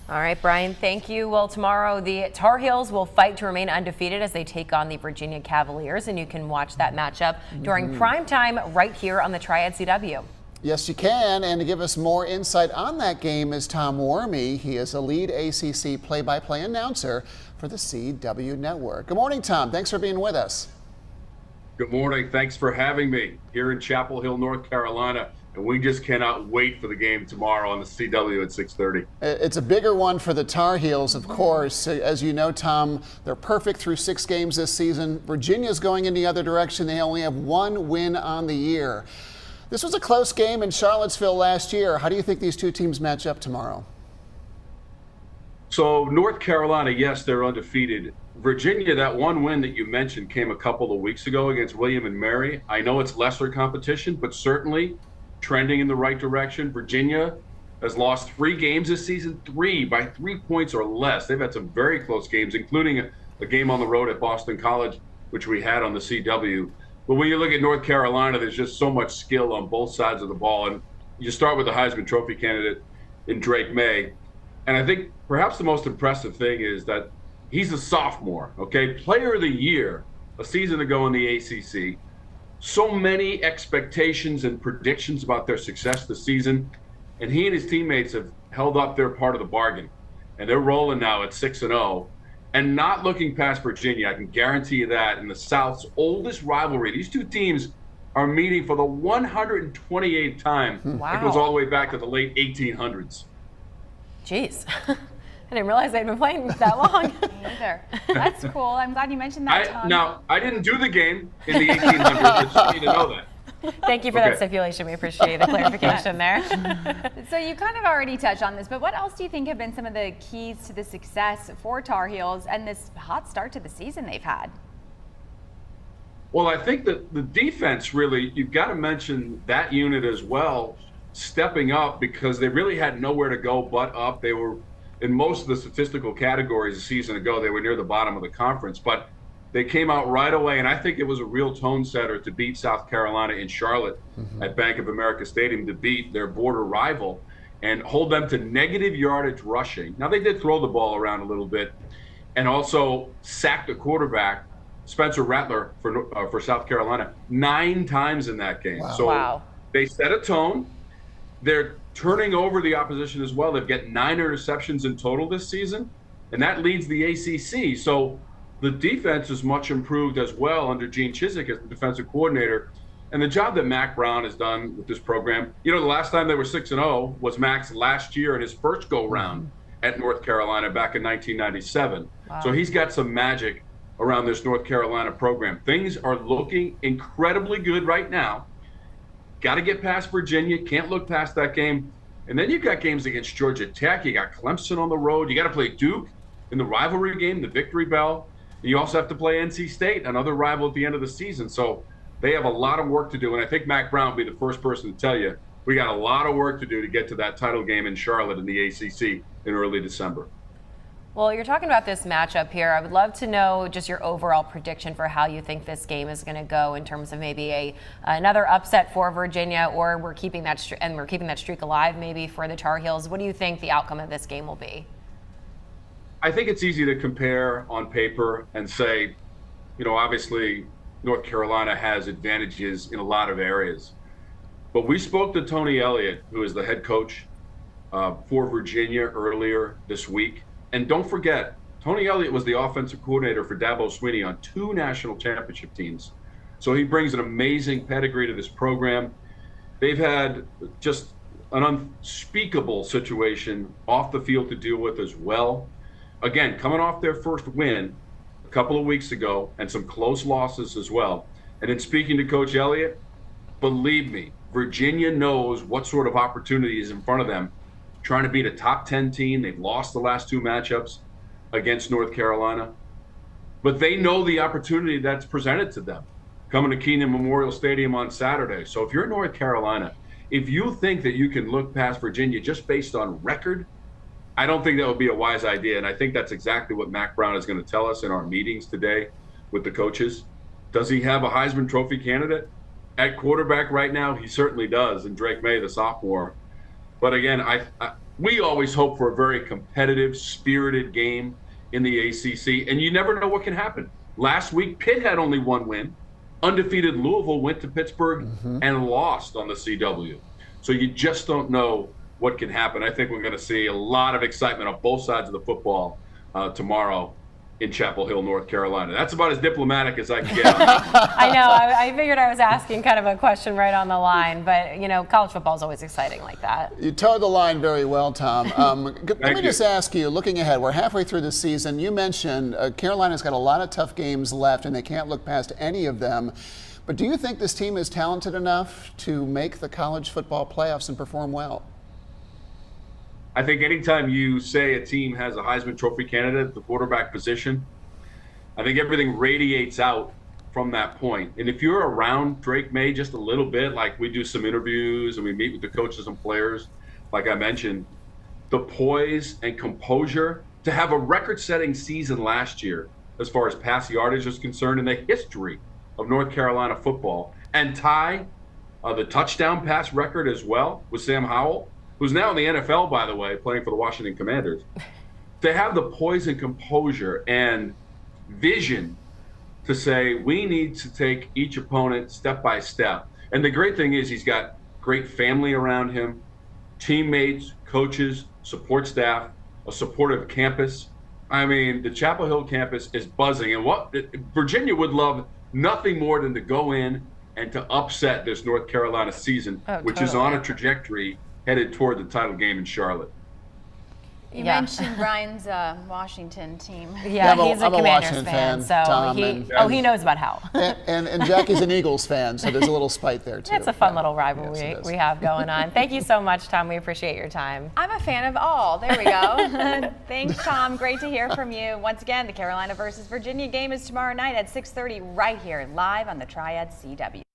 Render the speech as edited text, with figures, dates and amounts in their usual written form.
All right, Brian, thank you. Well, tomorrow the Tar Heels will fight to remain undefeated as they take on the Virginia Cavaliers, and you can watch that matchup during prime time right here on the Triad CW. Yes, you can. And to give us more insight on that game is Tom Wormy. He is a lead ACC play-by-play announcer for the CW Network. Good morning, Tom. Thanks for being with us. Good morning. Thanks for having me here in Chapel Hill, North Carolina. And we just cannot wait for the game tomorrow on the CW at 6:30. It's a bigger one for the Tar Heels, of course. As you know, Tom, they're perfect through 6 games this season. Virginia's going in the other direction. They only have 1 win on the year. This was a close game in Charlottesville last year. How do you think these two teams match up tomorrow? So North Carolina, yes, they're undefeated. Virginia, that 1 win that you mentioned came a couple of weeks ago against William and Mary. I know it's lesser competition, but certainly trending in the right direction. Virginia has lost 3 games this season, 3 by 3 points or less. They've had some very close games, including a game on the road at Boston College, which we had on the CW. But when you look at North Carolina, there's just so much skill on both sides of the ball. And you start with the Heisman Trophy candidate in Drake May. And I think perhaps the most impressive thing is that he's a sophomore, okay? Player of the Year a season ago in the ACC. So many expectations and predictions about their success this season, and he and his teammates have held up their part of the bargain, and they're rolling now at 6-0 and not looking past Virginia. I can guarantee you that. In the South's oldest rivalry, these two teams are meeting for the 128th time. Wow. It goes all the way back to the late 1800s. Jeez. I didn't realize they'd been playing that long. Me either. That's cool. I'm glad you mentioned that, Tom. Now, I didn't do the game in the 1800s. I just need to know that. Thank you for that stipulation. We appreciate the clarification there. So you kind of already touched on this, but what else do you think have been some of the keys to the success for Tar Heels and this hot start to the season they've had? Well, I think that the defense really, you've got to mention that unit as well, stepping up because they really had nowhere to go but up. They were in most of the statistical categories a season ago, they were near the bottom of the conference, but they came out right away, and I think it was a real tone setter to beat South Carolina in Charlotte at Bank of America Stadium, to beat their border rival and hold them to negative yardage rushing. Now, they did throw the ball around a little bit and also sacked the quarterback, Spencer Rattler, for South Carolina 9 times in that game. Wow. So they set a tone. They're turning over the opposition as well. They've got 9 interceptions in total this season, and that leads the ACC. So the defense is much improved as well under Gene Chizik as the defensive coordinator. And the job that Mack Brown has done with this program, you know, the last time they were 6-0 was Mack's last year in his first go-round at North Carolina back in 1997. Wow. So he's got some magic around this North Carolina program. Things are looking incredibly good right now. Got to get past Virginia. Can't look past that game. And then you've got games against Georgia Tech. You got Clemson on the road. You got to play Duke in the rivalry game, the Victory Bell. And you also have to play NC State, another rival at the end of the season. So they have a lot of work to do. And I think Mack Brown will be the first person to tell you, we got a lot of work to do to get to that title game in Charlotte in the ACC in early December. Well, you're talking about this matchup here. I would love to know just your overall prediction for how you think this game is going to go in terms of maybe another upset for Virginia, or we're keeping that streak alive maybe for the Tar Heels. What do you think the outcome of this game will be? I think it's easy to compare on paper and say, you know, obviously North Carolina has advantages in a lot of areas. But we spoke to Tony Elliott, who is the head coach for Virginia earlier this week. And don't forget, Tony Elliott was the offensive coordinator for Dabo Swinney on 2 national championship teams. So he brings an amazing pedigree to this program. They've had just an unspeakable situation off the field to deal with as well. Again, coming off their first win a couple of weeks ago and some close losses as well. And in speaking to Coach Elliott, believe me, Virginia knows what sort of opportunity is in front of them. Trying to beat a top 10 team. They've lost the last 2 matchups against North Carolina. But they know the opportunity that's presented to them coming to Kenan Memorial Stadium on Saturday. So if you're North Carolina, if you think that you can look past Virginia just based on record, I don't think that would be a wise idea. And I think that's exactly what Mack Brown is going to tell us in our meetings today with the coaches. Does he have a Heisman Trophy candidate at quarterback right now? He certainly does. And Drake May, the sophomore. But again, we always hope for a very competitive, spirited game in the ACC, and you never know what can happen. Last week, Pitt had only one win. Undefeated Louisville went to Pittsburgh and lost on the CW. So you just don't know what can happen. I think we're going to see a lot of excitement on both sides of the football tomorrow in Chapel Hill, North Carolina. That's about as diplomatic as I can get. I know. I figured I was asking kind of a question right on the line, but college football is always exciting like that. You towed the line very well, Tom. Let me you. just ask you, looking ahead, we're halfway through the season. You mentioned Carolina's got a lot of tough games left, and they can't look past any of them. But do you think this team is talented enough to make the college football playoffs and perform well? I think anytime you say a team has a Heisman Trophy candidate at the quarterback position, I think everything radiates out from that point. And if you're around Drake May just a little bit, like we do some interviews and we meet with the coaches and players, like I mentioned, the poise and composure to have a record-setting season last year as far as pass yardage is concerned in the history of North Carolina football, and tie the touchdown pass record as well with Sam Howell, who's now in the NFL, by the way, playing for the Washington Commanders. To have the poise and composure and vision to say we need to take each opponent step by step. And the great thing is he's got great family around him, teammates, coaches, support staff, a supportive campus. I mean, the Chapel Hill campus is buzzing. And what Virginia would love nothing more than to go in and to upset this North Carolina season, which is on a trajectory headed toward the title game in Charlotte. You mentioned Brian's Washington team. Yeah, he's a I'm a Commanders Washington fan, so Tom, he knows about how. And Jackie's an Eagles fan, so there's a little spite there, too. It's a fun little rivalry we have going on. Thank you so much, Tom. We appreciate your time. I'm a fan of all. There we go. Thanks, Tom. Great to hear from you. Once again, the Carolina versus Virginia game is tomorrow night at 6:30 right here, live on the Triad CW.